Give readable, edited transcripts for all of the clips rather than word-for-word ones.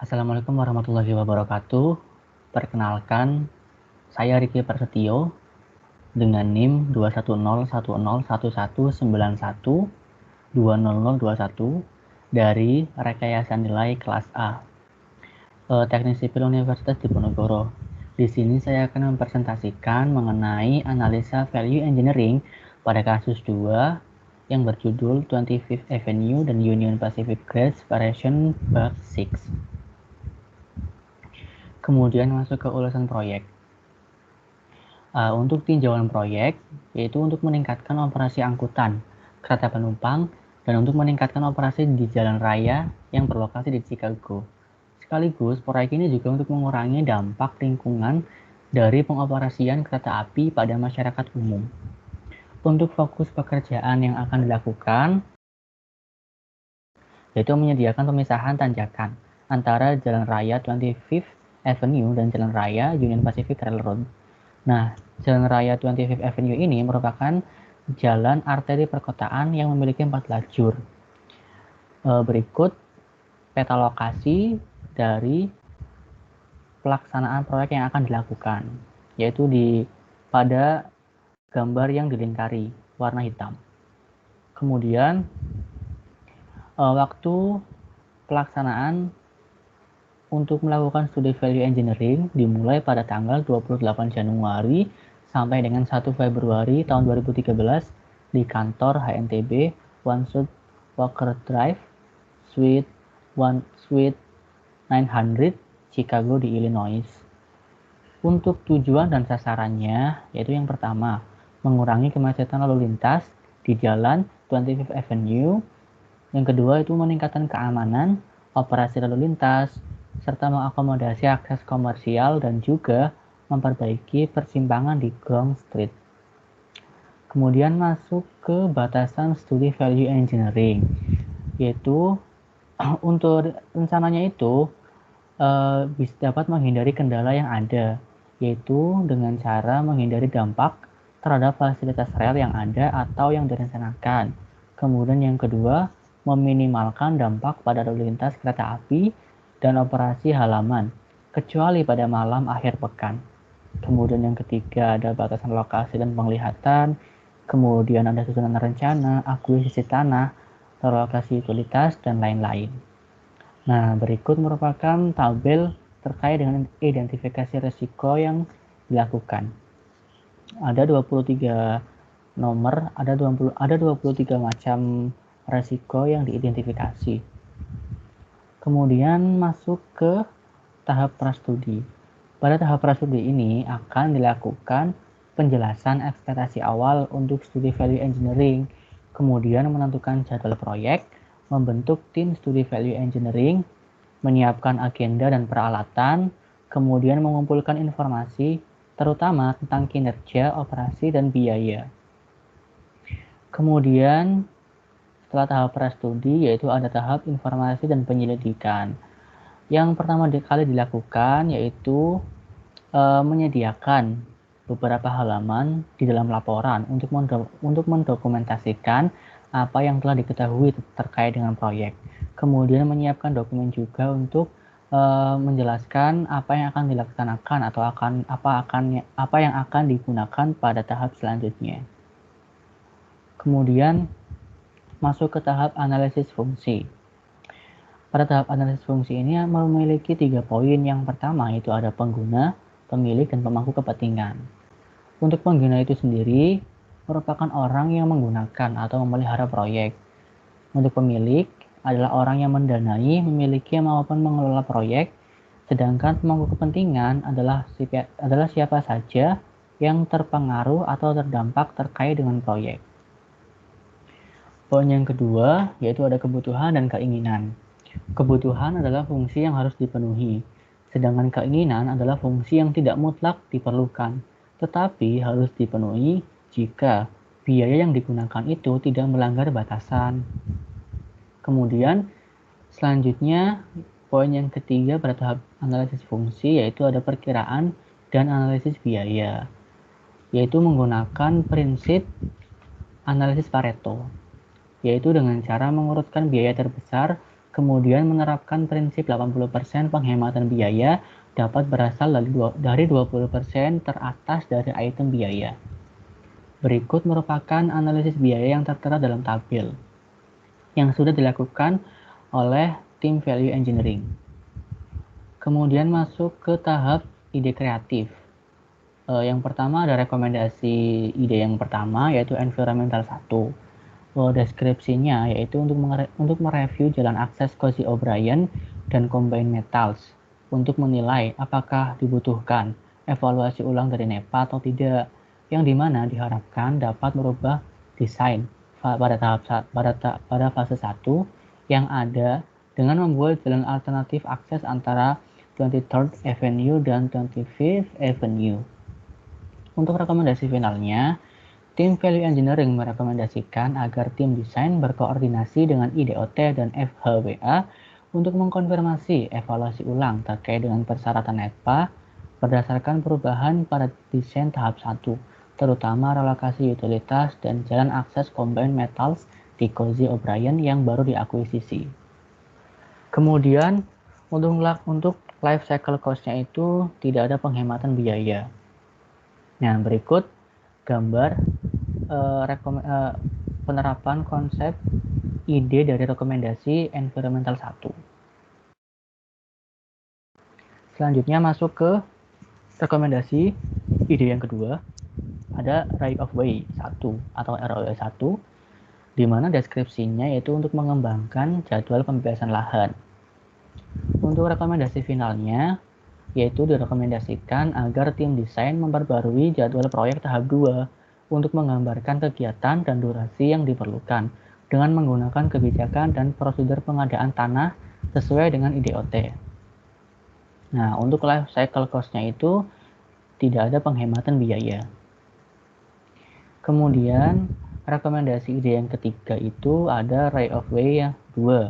Assalamualaikum warahmatullahi wabarakatuh. Perkenalkan, saya Riki Prasetyo dengan NIM 210111191200021 dari Rekayasa Nilai Kelas A, Teknik Sipil Universitas Diponegoro. Di sini saya akan mempresentasikan mengenai analisa value engineering pada kasus 2 yang berjudul 25th Avenue dan Union Pacific Grades Variation Bab 6. Kemudian masuk ke ulasan proyek. Untuk tinjauan proyek, yaitu untuk meningkatkan operasi angkutan kereta penumpang dan untuk meningkatkan operasi di jalan raya yang berlokasi di Chicago. Sekaligus, proyek ini juga untuk mengurangi dampak lingkungan dari pengoperasian kereta api pada masyarakat umum. Untuk fokus pekerjaan yang akan dilakukan, yaitu menyediakan pemisahan tanjakan antara Jalan Raya 25th Avenue dan Jalan Raya Union Pacific Railroad. Nah, Jalan Raya 25th Avenue ini merupakan jalan arteri perkotaan yang memiliki 4 lajur. Berikut peta lokasi dari pelaksanaan proyek yang akan dilakukan, yaitu pada gambar yang dilingkari warna hitam. Kemudian waktu pelaksanaan untuk melakukan studi value engineering dimulai pada tanggal 28 Januari sampai dengan 1 Februari tahun 2013 di kantor HNTB One South Walker Drive, Suite 900, Chicago di Illinois. Untuk tujuan dan sasarannya, yaitu yang pertama, mengurangi kemacetan lalu lintas di jalan 25th Avenue. Yang kedua itu meningkatkan keamanan, operasi lalu lintas, serta mengakomodasi akses komersial dan juga memperbaiki persimpangan di Gong Street. Kemudian masuk ke batasan studi value engineering, yaitu untuk rencananya itu dapat menghindari kendala yang ada, yaitu dengan cara menghindari dampak terhadap fasilitas rel yang ada atau yang direncanakan. Kemudian yang kedua, meminimalkan dampak pada lalu lintas kereta api dan operasi halaman, kecuali pada malam akhir pekan. Kemudian yang ketiga ada batasan lokasi dan penglihatan, kemudian ada susunan rencana, akuisisi tanah, relokasi utilitas, dan lain-lain. Nah, berikut merupakan tabel terkait dengan identifikasi risiko yang dilakukan. Ada 23 nomor, ada 23 macam risiko yang diidentifikasi. Kemudian masuk ke tahap prastudi. Pada tahap prastudi ini akan dilakukan penjelasan ekspektasi awal untuk studi value engineering, kemudian menentukan jadwal proyek, membentuk tim studi value engineering, menyiapkan agenda dan peralatan, kemudian mengumpulkan informasi terutama tentang kinerja, operasi, dan biaya. Kemudian setelah tahap prastudi yaitu ada tahap informasi dan penyelidikan. Yang pertama kali dilakukan yaitu menyediakan beberapa halaman di dalam laporan untuk mendokumentasikan apa yang telah diketahui terkait dengan proyek. Kemudian menyiapkan dokumen juga untuk menjelaskan apa yang akan dilaksanakan atau apa yang akan digunakan pada tahap selanjutnya. Kemudian masuk ke tahap analisis fungsi. Pada tahap analisis fungsi ini memiliki 3 poin. Yang pertama itu ada pengguna, pemilik, dan pemangku kepentingan. Untuk pengguna itu sendiri merupakan orang yang menggunakan atau memelihara proyek. Untuk pemilik adalah orang yang mendanai, memiliki maupun mengelola proyek. Sedangkan pemangku kepentingan adalah siapa saja yang terpengaruh atau terdampak terkait dengan proyek. Poin yang kedua yaitu ada kebutuhan dan keinginan. Kebutuhan adalah fungsi yang harus dipenuhi, sedangkan keinginan adalah fungsi yang tidak mutlak diperlukan, tetapi harus dipenuhi jika biaya yang digunakan itu tidak melanggar batasan. Kemudian selanjutnya poin yang ketiga pada tahap analisis fungsi yaitu ada perkiraan dan analisis biaya, yaitu menggunakan prinsip analisis Pareto, yaitu dengan cara mengurutkan biaya terbesar Kemudian menerapkan prinsip 80% penghematan biaya dapat berasal dari 20% teratas dari item biaya. Berikut merupakan analisis biaya yang tertera dalam tabel yang sudah dilakukan oleh tim value engineering. Kemudian masuk ke tahap ide kreatif. Yang pertama ada rekomendasi ide yang pertama yaitu environmental 1. Deskripsinya yaitu untuk mereview jalan akses Cozy O'Brien dan Combine Metals untuk menilai apakah dibutuhkan evaluasi ulang dari NEPA atau tidak, yang dimana diharapkan dapat merubah desain pada fase 1 yang ada dengan membuat jalan alternatif akses antara 23rd Avenue dan 25th Avenue. Untuk rekomendasi finalnya, tim Value Engineering merekomendasikan agar tim desain berkoordinasi dengan IDOT dan FHWA untuk mengkonfirmasi evaluasi ulang terkait dengan persyaratan NEPA berdasarkan perubahan pada desain tahap 1, terutama relokasi utilitas dan jalan akses Combine Metals di Cozy O'Brien yang baru diakuisisi. Kemudian, untuk life cycle cost-nya itu tidak ada penghematan biaya. Nah, berikut gambar penerapan konsep ide dari rekomendasi environmental 1. Selanjutnya masuk ke rekomendasi ide yang kedua, ada right of way 1 atau ROW 1, di mana deskripsinya yaitu untuk mengembangkan jadwal pembebasan lahan. Untuk rekomendasi finalnya, yaitu direkomendasikan agar tim desain memperbarui jadwal proyek tahap 2 untuk menggambarkan kegiatan dan durasi yang diperlukan dengan menggunakan kebijakan dan prosedur pengadaan tanah sesuai dengan IDOT. Nah, untuk life cycle cost-nya itu tidak ada penghematan biaya. Kemudian, rekomendasi ide yang ketiga itu ada right of way yang 2,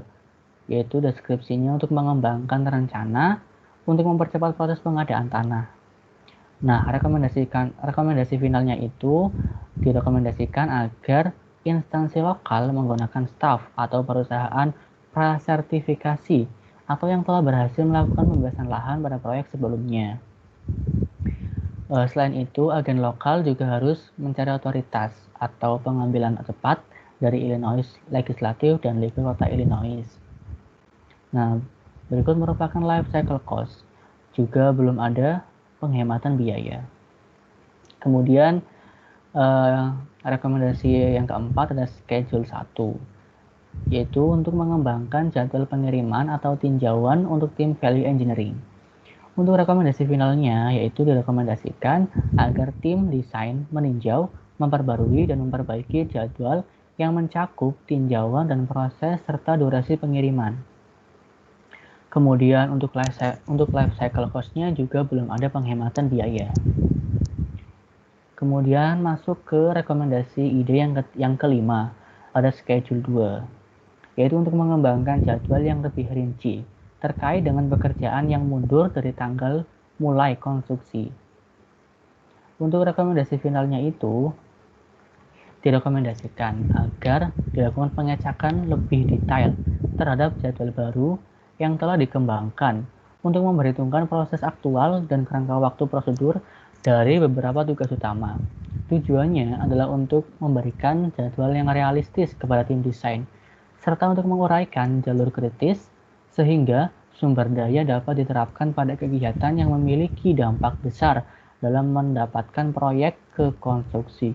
yaitu deskripsinya untuk mengembangkan rencana untuk mempercepat proses pengadaan tanah. Nah, rekomendasi finalnya itu direkomendasikan agar instansi lokal menggunakan staf atau perusahaan prasertifikasi atau yang telah berhasil melakukan pembebasan lahan pada proyek sebelumnya. Selain itu, agen lokal juga harus mencari otoritas atau pengambilan cepat dari Illinois Legislative dan Legal Kota Illinois. Nah, berikut merupakan life cycle cost, juga belum ada penghematan biaya. Kemudian rekomendasi yang keempat ada schedule 1, yaitu untuk mengembangkan jadwal pengiriman atau tinjauan untuk tim value engineering. Untuk rekomendasi finalnya yaitu direkomendasikan agar tim desain meninjau, memperbarui dan memperbaiki jadwal yang mencakup tinjauan dan proses serta durasi pengiriman. Kemudian untuk life cycle cost-nya juga belum ada penghematan biaya. Kemudian masuk ke rekomendasi ide yang kelima, ada schedule 2, yaitu untuk mengembangkan jadwal yang lebih rinci terkait dengan pekerjaan yang mundur dari tanggal mulai konstruksi. Untuk rekomendasi finalnya itu direkomendasikan agar dilakukan pengecekan lebih detail terhadap jadwal baru yang telah dikembangkan untuk memperhitungkan proses aktual dan kerangka waktu prosedur dari beberapa tugas utama. Tujuannya adalah untuk memberikan jadwal yang realistis kepada tim desain, serta untuk menguraikan jalur kritis sehingga sumber daya dapat diterapkan pada kegiatan yang memiliki dampak besar dalam mendapatkan proyek ke konstruksi.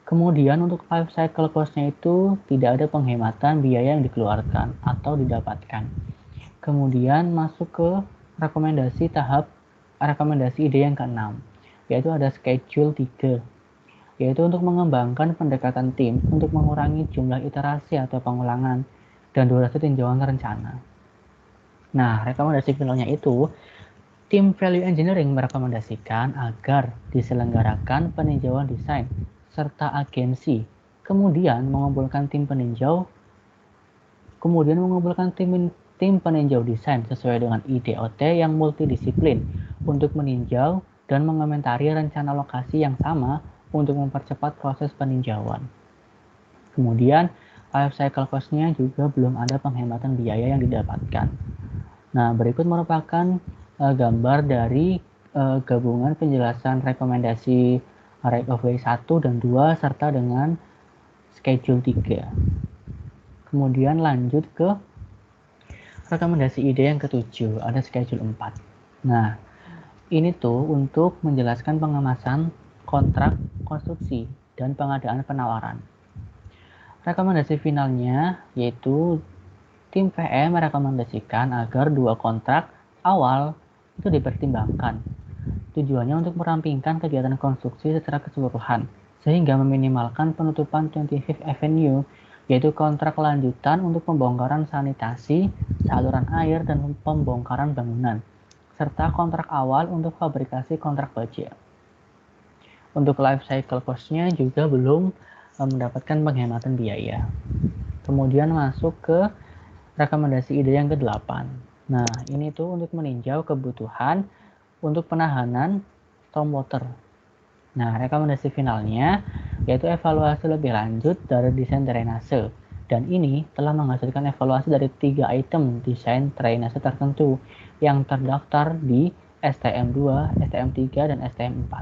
Kemudian untuk life cycle cost-nya itu tidak ada penghematan biaya yang dikeluarkan atau didapatkan. Kemudian masuk ke rekomendasi ide yang ke-6, yaitu ada schedule 3, yaitu untuk mengembangkan pendekatan tim untuk mengurangi jumlah iterasi atau pengulangan dan durasi tinjauan rencana. Nah, rekomendasi finalnya itu tim value engineering merekomendasikan agar diselenggarakan peninjauan desain serta agensi, kemudian mengumpulkan tim peninjau desain sesuai dengan IDOT yang multidisiplin untuk meninjau dan mengomentari rencana lokasi yang sama untuk mempercepat proses peninjauan. Kemudian, life cycle cost-nya juga belum ada penghematan biaya yang didapatkan. Nah, berikut merupakan gambar dari gabungan penjelasan rekomendasi right of way 1 dan 2 serta dengan schedule 3. Kemudian lanjut ke rekomendasi ide yang ketujuh, ada schedule 4. Nah, ini tuh untuk menjelaskan pengemasan kontrak konstruksi dan pengadaan penawaran. Rekomendasi finalnya yaitu tim VM merekomendasikan agar 2 kontrak awal itu dipertimbangkan. Tujuannya untuk merampingkan kegiatan konstruksi secara keseluruhan, sehingga meminimalkan penutupan 25th Avenue, yaitu kontrak lanjutan untuk pembongkaran sanitasi, saluran air, dan pembongkaran bangunan, serta kontrak awal untuk fabrikasi kontrak baja. Untuk life cycle cost-nya juga belum mendapatkan penghematan biaya. Kemudian masuk ke rekomendasi ide yang ke-8. Nah, ini tuh untuk meninjau kebutuhan untuk penahanan stormwater. Nah, rekomendasi finalnya yaitu evaluasi lebih lanjut dari desain drainase. Dan ini telah menghasilkan evaluasi dari 3 item desain drainase tertentu yang terdaftar di STM2, STM3, dan STM4.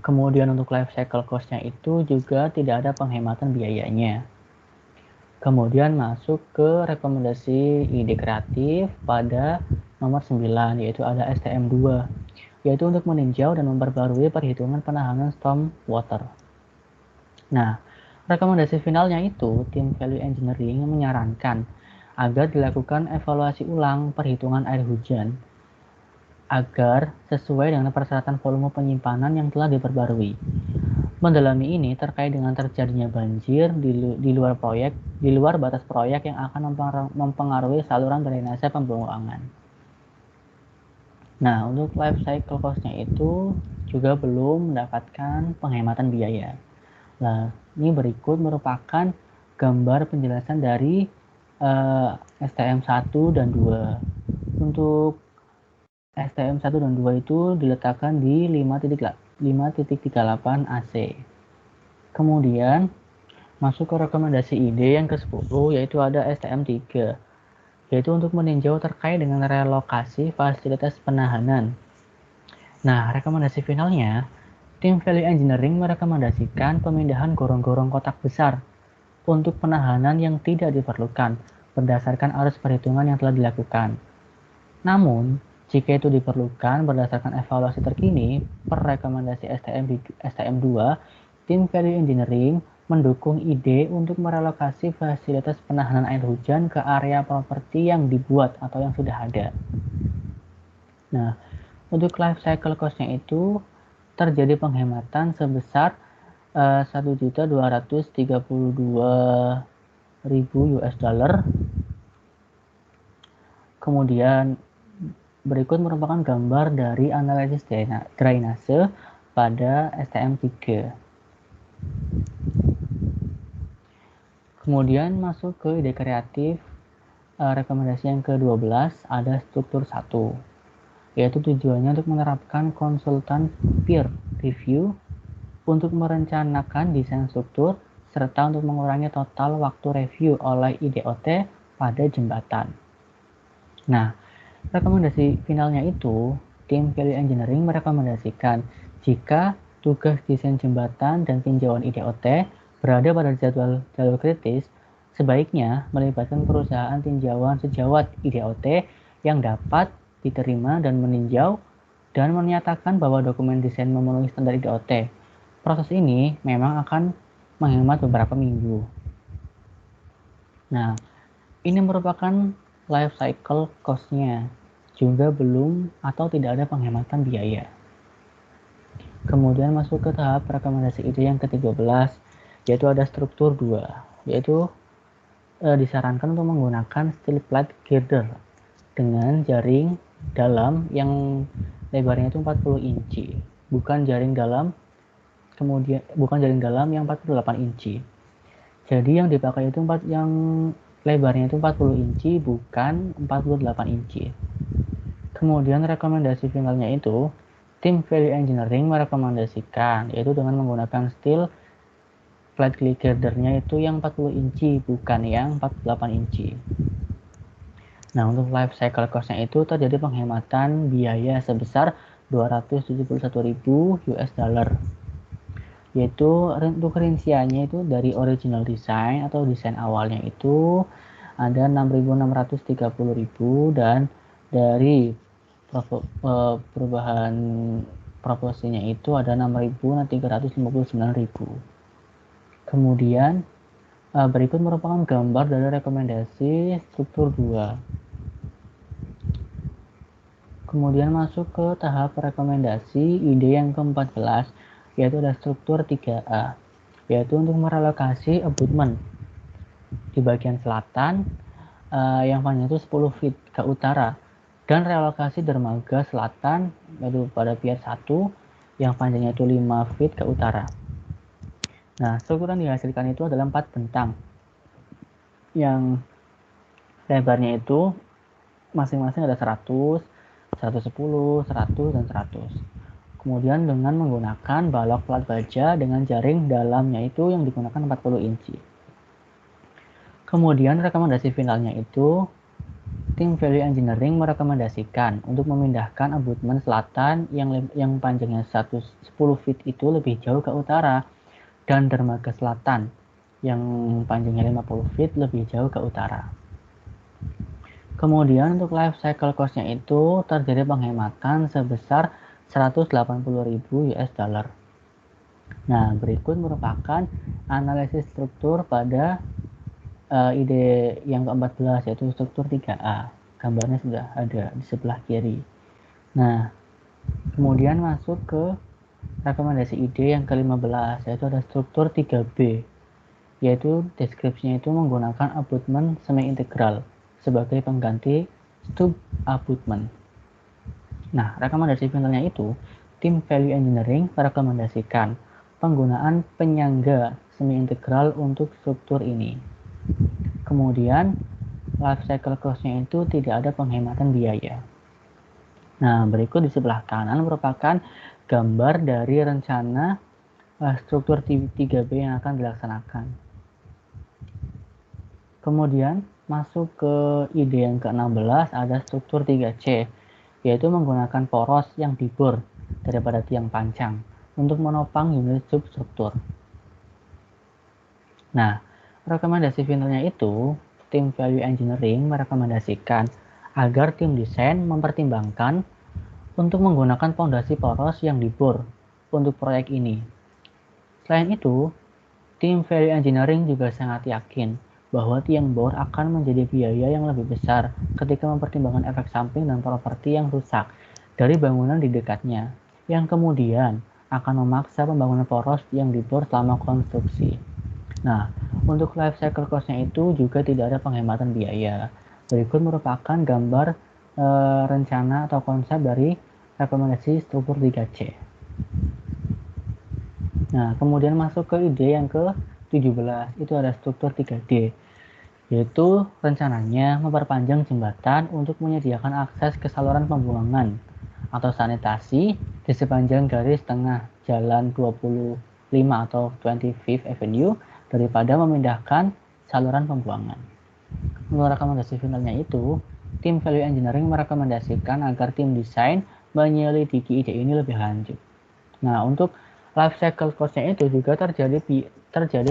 Kemudian untuk life cycle cost-nya itu juga tidak ada penghematan biayanya. Kemudian masuk ke rekomendasi ide kreatif pada nomor 9, yaitu ada STM2, yaitu untuk meninjau dan memperbarui perhitungan penahanan storm water. Nah, rekomendasi finalnya itu tim value engineering menyarankan agar dilakukan evaluasi ulang perhitungan air hujan agar sesuai dengan persyaratan volume penyimpanan yang telah diperbarui. Mendalami ini terkait dengan terjadinya banjir di luar batas proyek yang akan mempengaruhi saluran drainase pembuangan. Nah, untuk life cycle cost-nya itu juga belum mendapatkan penghematan biaya. Nah, ini berikut merupakan gambar penjelasan dari STM1 dan 2. Untuk STM1 dan 2 itu diletakkan di 5.38 AC. Kemudian masuk ke rekomendasi ide yang ke-10, yaitu ada STM3, yaitu untuk meninjau terkait dengan relokasi fasilitas penahanan. Nah, rekomendasi finalnya, tim value engineering merekomendasikan pemindahan gorong-gorong kotak besar untuk penahanan yang tidak diperlukan berdasarkan arus perhitungan yang telah dilakukan. Namun, jika itu diperlukan berdasarkan evaluasi terkini per rekomendasi STM2, tim value engineering mendukung ide untuk merelokasi fasilitas penahanan air hujan ke area properti yang dibuat atau yang sudah ada. Nah, untuk life cycle cost-nya itu terjadi penghematan sebesar 1.232.000 US dollar. Kemudian berikut merupakan gambar dari analisis drainase pada STM3. Kemudian masuk ke ide kreatif, rekomendasi yang ke-12 ada struktur 1, yaitu tujuannya untuk menerapkan konsultan peer review untuk merencanakan desain struktur serta untuk mengurangi total waktu review oleh IDOT pada jembatan. Nah, rekomendasi finalnya itu, tim value engineering merekomendasikan jika tugas desain jembatan dan tinjauan IDOT berada pada jadwal kritis, sebaiknya melibatkan perusahaan tinjauan sejawat IDOT yang dapat diterima dan meninjau dan menyatakan bahwa dokumen desain memenuhi standar IDOT. Proses ini memang akan menghemat beberapa minggu. Nah, ini merupakan life cycle cost-nya, juga belum atau tidak ada penghematan biaya. Kemudian masuk ke tahap rekomendasi ide yang ke-13, yaitu ada struktur 2, yaitu disarankan untuk menggunakan steel plate girder dengan jaring dalam yang lebarnya itu 40 inci, bukan jaring dalam yang 48 inci. Jadi yang dipakai itu yang lebarnya itu 40 inci bukan 48 inci. Kemudian rekomendasi finalnya itu tim value engineering merekomendasikan yaitu dengan menggunakan steel flat girdernya itu yang 40 inci, bukan yang 48 inci. Nah, untuk life cycle cost-nya itu terjadi penghematan biaya sebesar 271.000 US dollar. Yaitu untuk rinciannya itu dari original design atau desain awalnya itu ada 6.630.000 dan dari perubahan proporsinya itu ada 6.359.000. Kemudian berikut merupakan gambar dari rekomendasi struktur 2. Kemudian masuk ke tahap rekomendasi ide yang ke-14, yaitu ada struktur 3A, yaitu untuk merelokasi abutment di bagian selatan yang panjangnya itu 10 feet ke utara, dan relokasi dermaga selatan yaitu pada pier 1 yang panjangnya itu 5 feet ke utara. Nah, struktur yang dihasilkan itu adalah 4 bentang yang lebarnya itu masing-masing ada 100, 110, 100, dan 100. Kemudian dengan menggunakan balok plat baja dengan jaring dalamnya itu yang digunakan 40 inci. Kemudian rekomendasi finalnya itu tim value engineering merekomendasikan untuk memindahkan abutment selatan yang panjangnya 10 feet itu lebih jauh ke utara dan dermaga selatan yang panjangnya 50 feet lebih jauh ke utara. Kemudian untuk life cycle cost-nya itu terjadi penghematan sebesar 180.000 US dollar. Nah, berikut merupakan analisis struktur pada ide yang ke-14, yaitu struktur 3A. Gambarnya sudah ada di sebelah kiri. Nah, kemudian masuk ke rekomendasi ide yang ke-15, yaitu ada struktur 3B, yaitu deskripsinya itu menggunakan abutment semi-integral sebagai pengganti stub abutment. Nah, rekomendasi finalnya itu tim value engineering merekomendasikan penggunaan penyangga semi-integral untuk struktur ini. Kemudian life cycle cost-nya itu tidak ada penghematan biaya. Nah, berikut di sebelah kanan merupakan gambar dari rencana struktur 3B yang akan dilaksanakan. Kemudian masuk ke ide yang ke-16, ada struktur 3C, yaitu menggunakan poros yang dibor daripada tiang pancang untuk menopang unit substruktur. Nah, rekomendasi finalnya itu tim value engineering merekomendasikan agar tim desain mempertimbangkan untuk menggunakan fondasi poros yang dibor untuk proyek ini. Selain itu, tim value engineering juga sangat yakin bahwa tiang bor akan menjadi biaya yang lebih besar ketika mempertimbangkan efek samping dan properti yang rusak dari bangunan di dekatnya, yang kemudian akan memaksa pembangunan poros yang dibor selama konstruksi. Nah, untuk life cycle cost-nya itu juga tidak ada penghematan biaya. Berikut merupakan gambar rencana atau konsep dari rekomendasi struktur 3C. Nah, kemudian masuk ke ide yang ke-17, itu ada struktur 3D, yaitu rencananya memperpanjang jembatan untuk menyediakan akses ke saluran pembuangan atau sanitasi di sepanjang garis tengah jalan 25 atau 25th Avenue daripada memindahkan saluran pembuangan. Menurut rekomendasi finalnya itu, tim value engineering merekomendasikan agar tim desain menyelidiki ide ini lebih lanjut. Nah, untuk life cycle cost-nya itu juga terjadi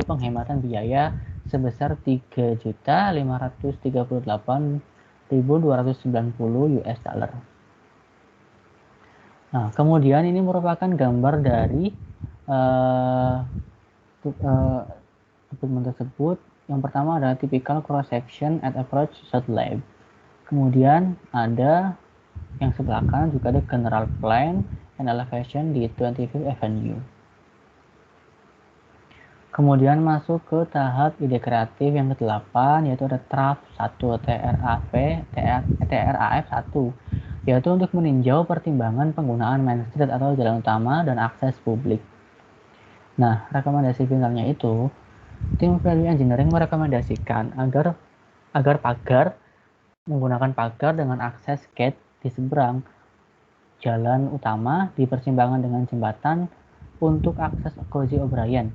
penghematan biaya sebesar 3.538.290 US dollar. Nah, kemudian ini merupakan gambar dari abutment tersebut. Yang pertama adalah typical cross section at approach shot lab. Kemudian ada yang sebelah kanan juga ada general plan and elevation di 25th Avenue. Kemudian masuk ke tahap ide kreatif yang ke-8, yaitu ada TRAF 1, TRAF 1, yaitu untuk meninjau pertimbangan penggunaan Main Street atau jalan utama dan akses publik. Nah, rekomendasi finalnya itu tim value engineering merekomendasikan agar pagar menggunakan pagar dengan akses gate di seberang jalan utama di persimpangan dengan jembatan untuk akses Cozy O'Brien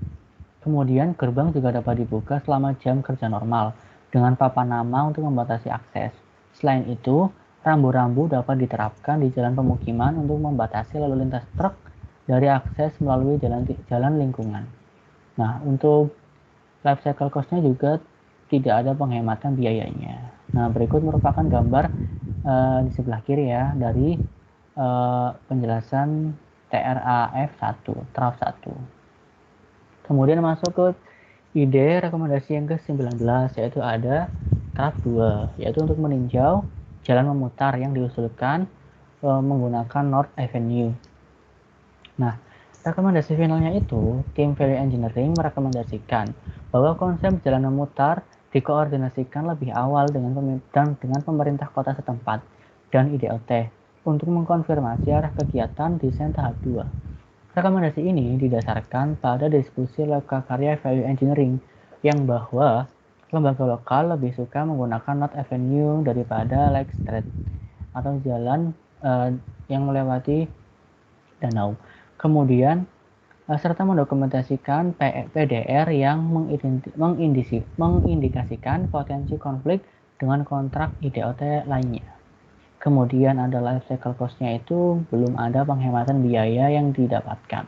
Kemudian gerbang juga dapat dibuka selama jam kerja normal dengan papan nama untuk membatasi akses. Selain itu, rambu-rambu dapat diterapkan di jalan pemukiman untuk membatasi lalu lintas truk dari akses melalui jalan lingkungan. Nah, untuk life cycle cost-nya juga tidak ada penghematan biayanya. Nah, berikut merupakan gambar di sebelah kiri ya dari penjelasan TRAF 1, TRAF 1. Kemudian masuk ke ide rekomendasi yang ke-19, yaitu ada TRAF 2, yaitu untuk meninjau jalan memutar yang diusulkan menggunakan North Avenue. Nah, rekomendasi finalnya itu, tim value engineering merekomendasikan bahwa konsep jalan memutar dikoordinasikan lebih awal dengan pemerintah kota setempat dan IDOT untuk mengkonfirmasi arah kegiatan desain tahap 2. Rekomendasi ini didasarkan pada diskusi lokakarya value engineering yang bahwa lembaga lokal lebih suka menggunakan North Avenue daripada Lake Street atau jalan yang melewati danau. Kemudian serta mendokumentasikan PDR yang mengindikasikan potensi konflik dengan kontrak IDOT lainnya. Kemudian ada life cycle cost-nya itu belum ada penghematan biaya yang didapatkan.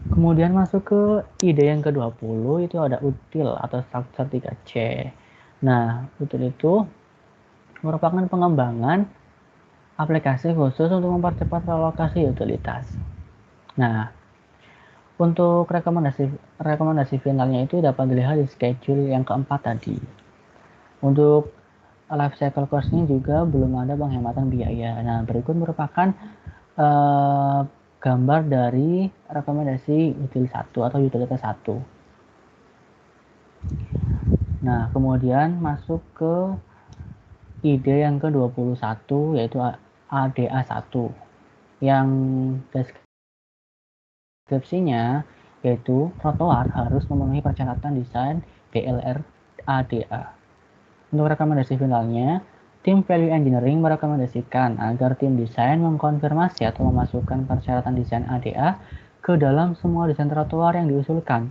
Kemudian masuk ke ide yang ke-20 itu ada util atau structure 3C. Nah, util itu merupakan pengembangan aplikasi khusus untuk mempercepat relokasi utilitas. Nah, untuk rekomendasi finalnya itu dapat dilihat di schedule yang keempat tadi. Untuk life cycle cost-nya juga belum ada penghematan biaya. Nah, berikut merupakan gambar dari rekomendasi util 1 atau utilitas 1. Nah, kemudian masuk ke ide yang ke-21 yaitu ADA 1 yang deskripsinya yaitu trotoar harus memenuhi persyaratan desain DLR ADA. Untuk rekomendasi finalnya, tim value engineering merekomendasikan agar tim desain mengkonfirmasi atau memasukkan persyaratan desain ADA ke dalam semua desain trotoar yang diusulkan.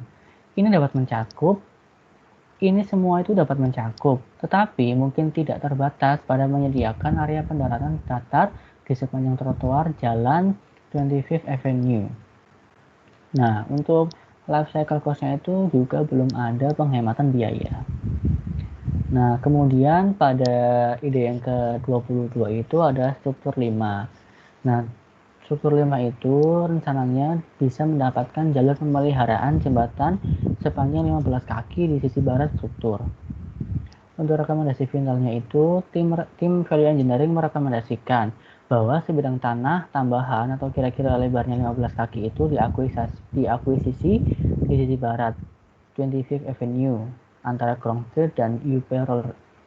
Semua itu dapat mencakup, tetapi mungkin tidak terbatas pada menyediakan area pendaratan datar di sepanjang trotoar jalan 25th Avenue. Nah, untuk life cycle cost-nya itu juga belum ada penghematan biaya. Nah, kemudian pada ide yang ke-22 itu ada struktur 5. Nah, struktur 5 itu rencananya bisa mendapatkan jalur pemeliharaan jembatan sepanjang 15 kaki di sisi barat struktur. Untuk rekomendasi finalnya itu, tim value engineering merekomendasikan bahwa sebidang tanah tambahan atau kira-kira lebarnya 15 kaki itu diakuisisi di sisi barat 25th Avenue antara Grong Street dan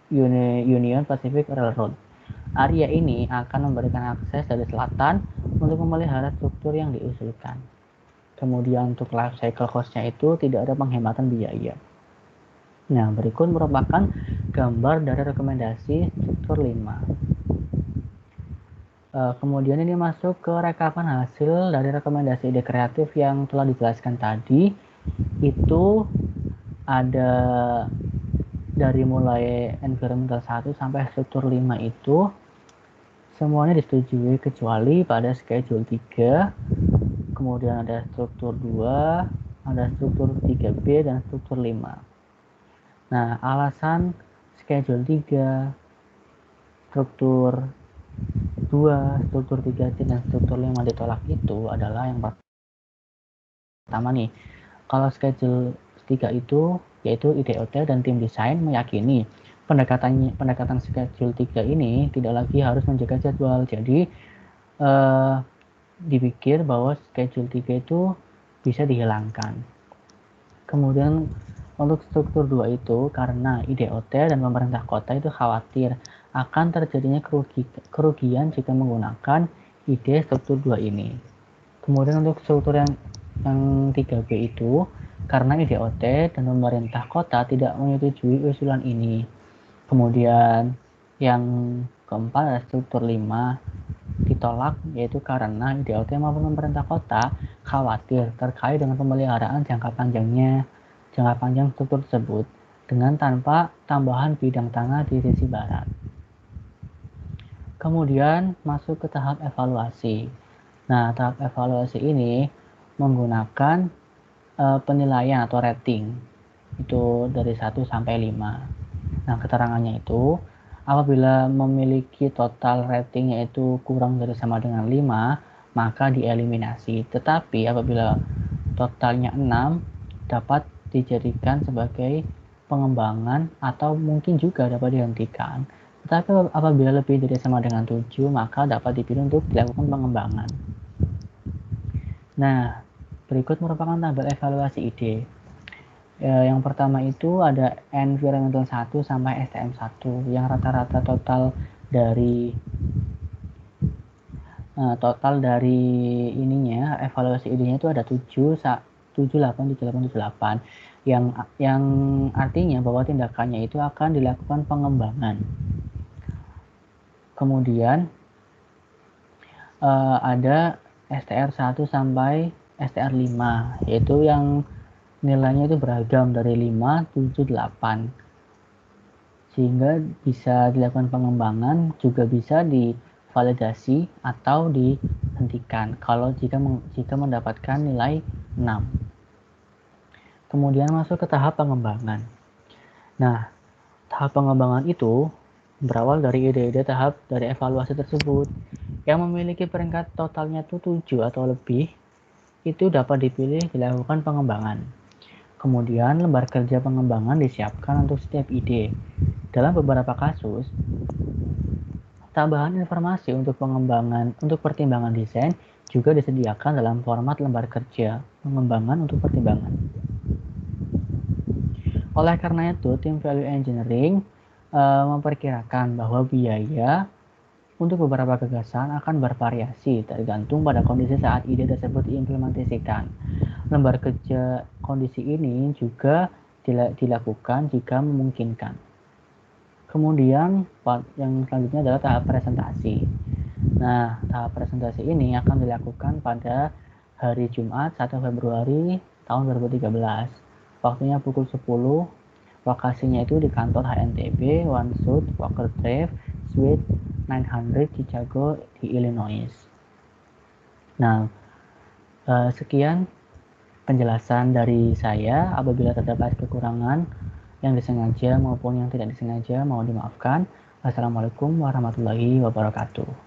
Union Pacific Railroad. Area ini akan memberikan akses dari selatan untuk memelihara struktur yang diusulkan. Kemudian untuk life cycle cost-nya itu tidak ada penghematan biaya. Nah, berikut merupakan gambar dari rekomendasi struktur 5. Kemudian ini masuk ke rekapan hasil dari rekomendasi ide kreatif yang telah dijelaskan tadi. Itu ada dari mulai environmental 1 sampai struktur 5 itu semuanya disetujui kecuali pada schedule 3, kemudian ada struktur 2, ada struktur 3B dan struktur 5. Nah, alasan schedule 3, struktur 2, struktur 3C dan struktur 5 ditolak itu adalah yang pertama nih. Kalau schedule 3 itu yaitu IDOT dan tim desain meyakini pendekatan schedule 3 ini tidak lagi harus menjaga jadwal. Jadi dipikir bahwa schedule 3 itu bisa dihilangkan. Kemudian untuk struktur 2 itu karena IDOT dan pemerintah kota itu khawatir akan terjadinya kerugian jika menggunakan ide struktur 2 ini. Kemudian untuk struktur yang 3B itu karena IDOT dan pemerintah kota tidak menyetujui usulan ini. Kemudian yang keempat adalah struktur 5 ditolak, yaitu karena IDOT maupun pemerintah kota khawatir terkait dengan pemeliharaan jangka panjang struktur tersebut dengan tanpa tambahan bidang tanah di sisi barat. Kemudian masuk ke tahap evaluasi. Nah, tahap evaluasi ini menggunakan penilaian atau rating itu dari 1 sampai 5. Nah, keterangannya itu apabila memiliki total rating yaitu kurang dari sama dengan 5, maka dieliminasi. Tetapi apabila totalnya 6, dapat dijadikan sebagai pengembangan atau mungkin juga dapat dihentikan. Tetapi apabila lebih dari sama dengan 7, maka dapat dipilih untuk dilakukan pengembangan. Nah, berikut merupakan tabel evaluasi ide. Yang pertama itu ada environmental 1 sampai STM 1 yang rata-rata total dari ininya evaluasi idenya itu ada 78 yang artinya bahwa tindakannya itu akan dilakukan pengembangan. Kemudian ada STR 1 sampai STR 5 yaitu yang nilainya itu beragam dari 5, 7, 8 sehingga bisa dilakukan pengembangan, juga bisa divalidasi atau dihentikan kalau jika mendapatkan nilai 6. Kemudian masuk ke tahap pengembangan. Nah, tahap pengembangan itu berawal dari ide-ide tahap dari evaluasi tersebut yang memiliki peringkat totalnya itu 7 atau lebih, itu dapat dipilih dilakukan pengembangan. Kemudian lembar kerja pengembangan disiapkan untuk setiap ide. Dalam beberapa kasus, tambahan informasi untuk pertimbangan desain juga disediakan dalam format lembar kerja pengembangan untuk pertimbangan. Oleh karena itu, tim value engineering memperkirakan bahwa biaya untuk beberapa gagasan akan bervariasi tergantung pada kondisi saat ide tersebut diimplementasikan. Lembar kerja kondisi ini juga dilakukan jika memungkinkan. Kemudian yang selanjutnya adalah tahap presentasi. Nah, tahap presentasi ini akan dilakukan pada hari Jumat 1 Februari tahun 2013. Waktunya pukul 10. Lokasinya itu di kantor HNTB, One South Walker Drive, Suite 900 Chicago di Illinois. Nah, sekian penjelasan dari saya. Apabila terdapat kekurangan yang disengaja maupun yang tidak disengaja, mohon dimaafkan. Wassalamualaikum warahmatullahi wabarakatuh.